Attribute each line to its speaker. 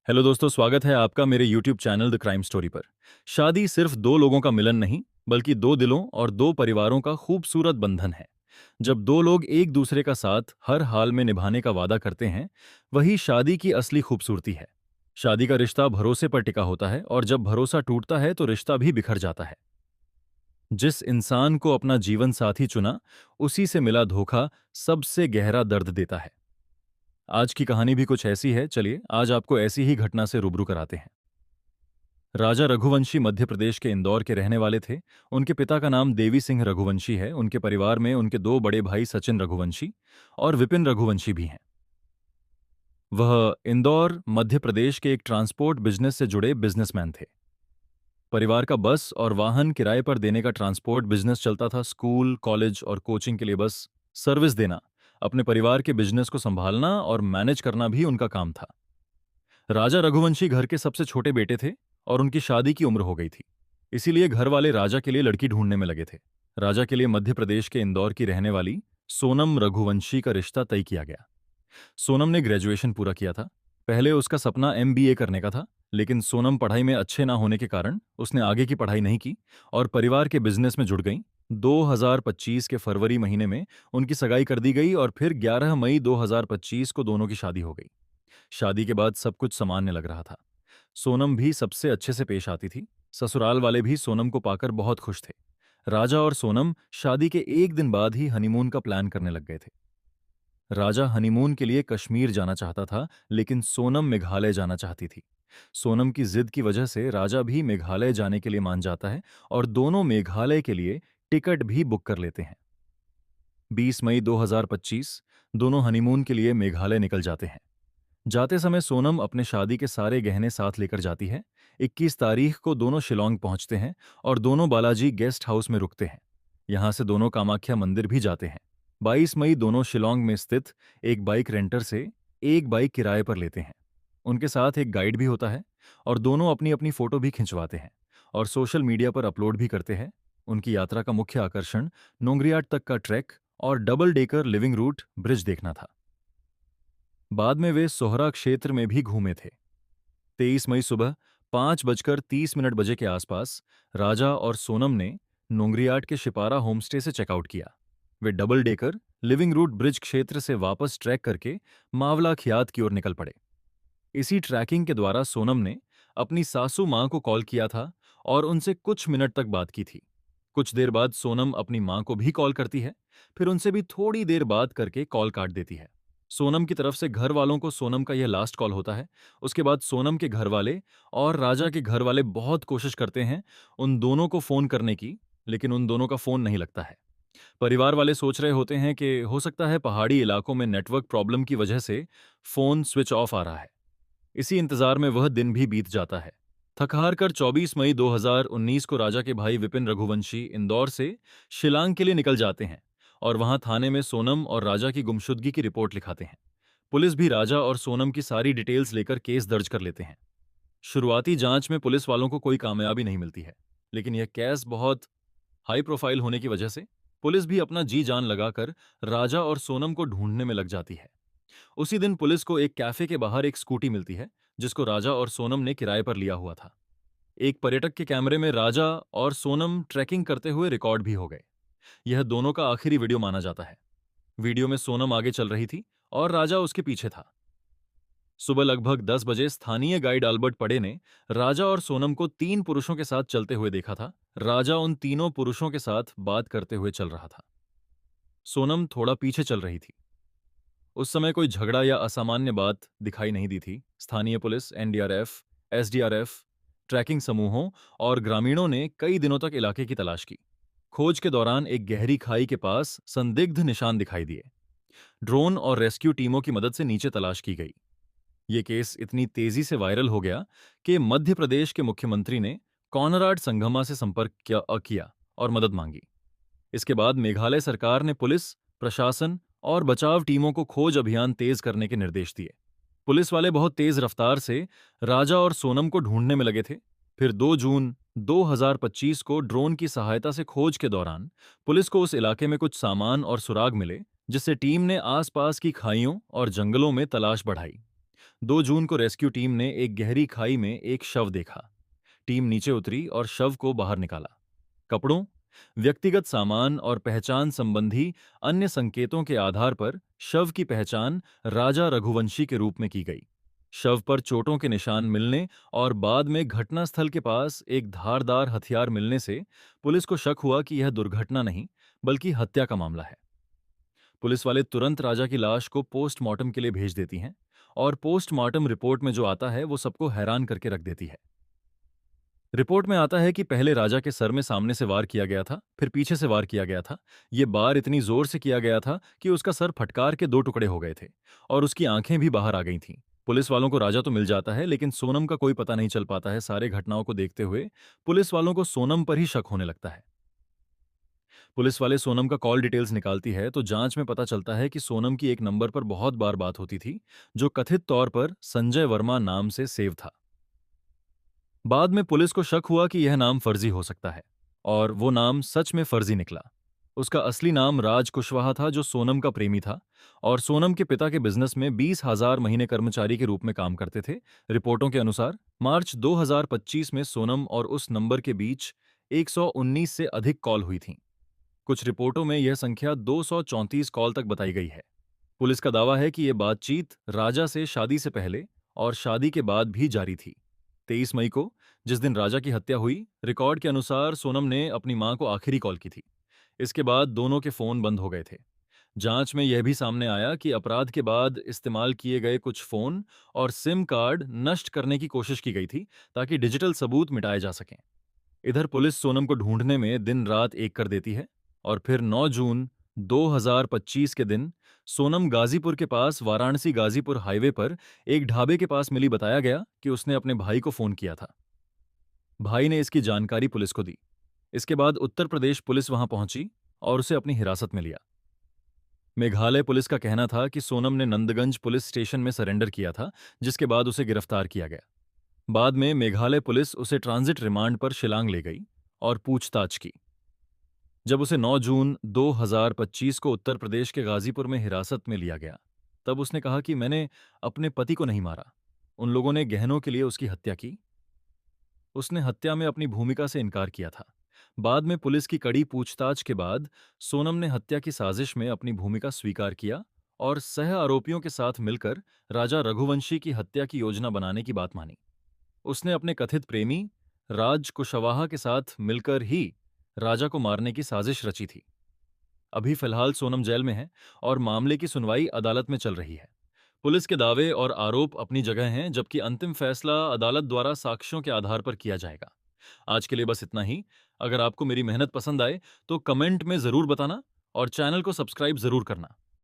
Speaker 1: Hello दोस्तों, स्वागत है आपका मेरे YouTube channel the crime story पर। शादी सिर्फ दो लोगों का मिलन नहीं, बल्कि दो दिलों और दो परिवारों का खूबसूरत बंधन है। जब दो लोग एक दूसरे का साथ हर हाल में निभाने का वादा करते हैं, वही शादी की असली खूबसूरती है। शादी का रिश्ता भरोसे पर टिका होता है, और जब भरोसा टूटता है तो रिश्ता भी बिखर जाता है। जिस इंसान को अपना जीवन साथी चुना, उसी से मिला धोखा सबसे गहरा दर्द देता है। आज की कहानी भी कुछ ऐसी है। चलिए आज आपको ऐसी ही घटना से रूबरू कराते हैं। राजा रघुवंशी मध्य प्रदेश के इंदौर के रहने वाले थे। उनके पिता का नाम देवी सिंह रघुवंशी है। उनके परिवार में उनके दो बड़े भाई सचिन रघुवंशी और विपिन रघुवंशी भी हैं। वह इंदौर मध्य प्रदेश के एक ट्रांसपोर्ट बिजनेस से जुड़े बिजनेसमैन थे। परिवार का बस और वाहन किराए पर देने का ट्रांसपोर्ट बिजनेस चलता था। स्कूल, कॉलेज और कोचिंग के लिए बस सर्विस देना, अपने परिवार के बिजनेस को संभालना और मैनेज करना भी उनका काम था। राजा रघुवंशी घर के सबसे छोटे बेटे थे और उनकी शादी की उम्र हो गई थी। इसीलिए घर वाले राजा के लिए लड़की ढूंढने में लगे थे। राजा के लिए मध्य प्रदेश के इंदौर की रहने वाली सोनम रघुवंशी का रिश्ता तय किया गया। सोनम ने ग्रेजुएशन पूरा किया था। पहले उसका सपना एमबीए करने का था, लेकिन सोनम पढ़ाई में अच्छे ना होने के कारण उसने आगे की पढ़ाई नहीं की और परिवार के बिजनेस में जुड़ गई। 2025 के फरवरी महीने में उनकी सगाई कर दी गई और फिर 11 मई 2025 को दोनों की शादी हो गई। शादी के बाद सब कुछ सामान्य लग रहा था। सोनम भी सबसे अच्छे से पेश आती थी। ससुराल वाले भी सोनम को पाकर बहुत खुश थे। राजा और सोनम शादी के एक दिन बाद ही हनीमून का प्लान करने लग गए थे। राजा हनीमून के लिए कश्मीर जाना चाहता था, लेकिन सोनम मेघालय जाना चाहती थी। सोनम की जिद की वजह से राजा भी मेघालय जाने के लिए मान जाता है और दोनों मेघालय के लिए टिकट भी बुक कर लेते हैं। 20 मई 2025 दोनों हनीमून के लिए मेघालय निकल जाते हैं। जाते समय सोनम अपने शादी के सारे गहने साथ लेकर जाती है। 21 तारीख को दोनों शिलोंग पहुंचते हैं और दोनों बालाजी गेस्ट हाउस में रुकते हैं। यहां से दोनों कामाख्या मंदिर भी जाते हैं। 22 मई दोनों शिलोंग में स्थित एक बाइक रेंटर से एक बाइक किराए पर लेते हैं। उनके साथ एक गाइड भी होता है और दोनों अपनी अपनी फोटो भी खिंचवाते हैं और सोशल मीडिया पर अपलोड भी करते हैं। उनकी यात्रा का मुख्य आकर्षण नोंगरियाट तक का ट्रैक और double decker living root bridge देखना था। बाद में वे सोहरा क्षेत्र में भी घूमे थे। 23 मई सुबह 5:30 बजे के आसपास राजा और सोनम ने नोंगरियाट के शिपारा होमस्टे से चेकआउट किया। वे double decker living root bridge क्षेत्र से वापस ट्रैक करके मावला खियात की ओर निकल पड़े। इसी ट्रैकिंग के द्वारा सोनम ने अपनी सासू मां को कॉल किया था और उनसे कुछ मिनट तक बात की थी। कुछ देर बाद सोनम अपनी मां को भी कॉल करती है, फिर उनसे भी थोड़ी देर बात करके कॉल काट देती है। सोनम की तरफ से घर वालों को सोनम का यह लास्ट कॉल होता है। उसके बाद सोनम के घर वाले और राजा के घर वाले बहुत कोशिश करते हैं उन दोनों को फोन करने की, लेकिन उन दोनों का फोन नहीं लगता है। परिवार वाले सोच रहे होते हैं कि हो सकता है पहाड़ी इलाकों में नेटवर्क प्रॉब्लम की वजह से फोन स्विच ऑफ आ रहा है। इसी इंतजार में वह दिन भी बीत जाता है। थक हार कर 24 मई 2019 को राजा के भाई विपिन रघुवंशी इंदौर से शिलांग के लिए निकल जाते हैं और वहां थाने में सोनम और राजा की गुमशुदगी की रिपोर्ट लिखाते हैं। पुलिस भी राजा और सोनम की सारी डिटेल्स लेकर केस दर्ज कर लेते हैं। शुरुआती जांच में पुलिस वालों को कोई कामयाबी नहीं मिलती है, लेकिन यह केस बहुत हाई प्रोफाइल होने की वजह से पुलिस भी अपना जी जान लगाकर राजा और सोनम को ढूंढने में लग जाती है। उसी दिन पुलिस को एक कैफे के बाहर एक स्कूटी मिलती है, जिसको राजा और सोनम ने किराए पर लिया हुआ था। एक पर्यटक के कैमरे में राजा और सोनम ट्रैकिंग करते हुए रिकॉर्ड भी हो गए। यह दोनों का आखिरी वीडियो माना जाता है। वीडियो में सोनम आगे चल रही थी और राजा उसके पीछे था। सुबह लगभग 10 बजे स्थानीय गाइड अल्बर्ट पडे ने राजा और सोनम को 3 पुरुषों के साथ चलते हुए देखा था। राजा उन तीनों पुरुषों के साथ बात करते हुए चल रहा था। सोनम थोड़ा पीछे चल रही थी। उस समय कोई झगड़ा या असामान्य बात दिखाई नहीं दी थी। स्थानीय पुलिस, एनडीआरएफ, एसडीआरएफ, ट्रैकिंग समूहों और ग्रामीणों ने कई दिनों तक इलाके की तलाश की। खोज के दौरान एक गहरी खाई के पास संदिग्ध निशान दिखाई दिए। ड्रोन और रेस्क्यू टीमों की मदद से नीचे तलाश की गई। ये केस इतनी तेजी से वायरल हो गया कि मध्य प्रदेश के मुख्यमंत्री ने कॉनराड संगमा से संपर्क किया और मदद मांगी। इसके बाद मेघालय सरकार ने पुलिस, प्रशासन और बचाव टीमों को खोज अभियान तेज करने के निर्देश दिए। पुलिस वाले बहुत तेज रफ्तार से राजा और सोनम को ढूंढने में लगे थे। फिर 2 जून 2025 को ड्रोन की सहायता से खोज के दौरान पुलिस को उस इलाके में कुछ सामान और सुराग मिले, जिससे टीम ने आसपास की खाइयों और जंगलों में तलाश बढ़ाई। 2 जून को रेस्क्यू टीम ने एक गहरी खाई में एक शव देखा। टीम नीचे उतरी और शव को बाहर निकाला। कपड़ों, व्यक्तिगत सामान और पहचान संबंधी अन्य संकेतों के आधार पर शव की पहचान राजा रघुवंशी के रूप में की गई। शव पर चोटों के निशान मिलने और बाद में घटनास्थल के पास एक धारदार हथियार मिलने से पुलिस को शक हुआ कि यह दुर्घटना नहीं बल्कि हत्या का मामला है। पुलिस वाले तुरंत राजा की लाश को पोस्टमार्टम के लिए भेज देती हैं और पोस्टमार्टम रिपोर्ट में जो आता है वो सबको हैरान करके रख देती है। रिपोर्ट में आता है कि पहले राजा के सर में सामने से वार किया गया था, फिर पीछे से वार किया गया था। ये वार इतनी जोर से किया गया था कि उसका सर फटकार के 2 टुकड़े हो गए थे और उसकी आंखें भी बाहर आ गई थीं। पुलिस वालों को राजा तो मिल जाता है, लेकिन सोनम का कोई पता नहीं चल पाता है। सारे घटनाओं को देखते हुए पुलिस वालों को सोनम पर ही शक होने लगता है। पुलिस वाले सोनम का कॉल डिटेल्स निकालती है तो जांच में पता चलता है कि सोनम की एक नंबर पर बहुत बार बात होती थी, जो कथित तौर पर संजय वर्मा नाम से सेव था। बाद में पुलिस को शक हुआ कि यह नाम फर्जी हो सकता है, और वो नाम सच में फर्जी निकला। उसका असली नाम राज कुशवाहा था, जो सोनम का प्रेमी था और सोनम के पिता के बिजनेस में 20,000 महीने कर्मचारी के रूप में काम करते थे। रिपोर्टों के अनुसार मार्च 2025 में सोनम और उस नंबर के बीच 119 से अधिक कॉल हुई थीं। कुछ रिपोर्टों में यह संख्या 234 कॉल तक बताई गई है। पुलिस का दावा है कि यह बातचीत राजा से शादी से पहले और शादी के बाद भी जारी थी। 23 मई को, जिस दिन राजा की हत्या हुई, रिकॉर्ड के अनुसार सोनम ने अपनी मां को आखिरी कॉल की थी। इसके बाद दोनों के फोन बंद हो गए थे। जांच में यह भी सामने आया कि अपराध के बाद इस्तेमाल किए गए कुछ फोन और सिम कार्ड नष्ट करने की कोशिश की गई थी, ताकि डिजिटल सबूत मिटाए जा सकें। इधर पुलिस सोनम को ढूंढने में दिन रात एक कर देती है और फिर 9 जून 2025 के दिन सोनम गाजीपुर के पास वाराणसी गाजीपुर हाईवे पर एक ढाबे के पास मिली। बताया गया कि उसने अपने भाई को फोन किया था। भाई ने इसकी जानकारी पुलिस को दी। इसके बाद उत्तर प्रदेश पुलिस वहां पहुंची और उसे अपनी हिरासत में लिया। मेघालय पुलिस का कहना था कि सोनम ने नंदगंज पुलिस स्टेशन में सरेंडर किया था, जिसके बाद उसे गिरफ्तार किया गया। बाद में मेघालय पुलिस उसे ट्रांजिट रिमांड पर शिलांग ले गई और पूछताछ की। जब उसे 9 जून 2025 को उत्तर प्रदेश के गाजीपुर में हिरासत में लिया गया, तब उसने कहा कि मैंने अपने पति को नहीं मारा, उन लोगों ने गहनों के लिए उसकी हत्या की। उसने हत्या में अपनी भूमिका से इनकार किया था। बाद में पुलिस की कड़ी पूछताछ के बाद सोनम ने हत्या की साजिश में अपनी भूमिका स्वीकार किया और सह आरोपियों के साथ मिलकर राजा रघुवंशी की हत्या की योजना बनाने की बात मानी। उसने अपने कथित प्रेमी राज कुशवाहा के साथ मिलकर ही राजा को मारने की साजिश रची थी। अभी फिलहाल सोनम जेल में है और मामले की सुनवाई अदालत में चल रही है। पुलिस के दावे और आरोप अपनी जगह हैं, जबकि अंतिम फैसला अदालत द्वारा साक्ष्यों के आधार पर किया जाएगा। आज के लिए बस इतना ही। अगर आपको मेरी मेहनत पसंद आए तो कमेंट में जरूर बताना और चैनल को सब्सक्राइब जरूर करना।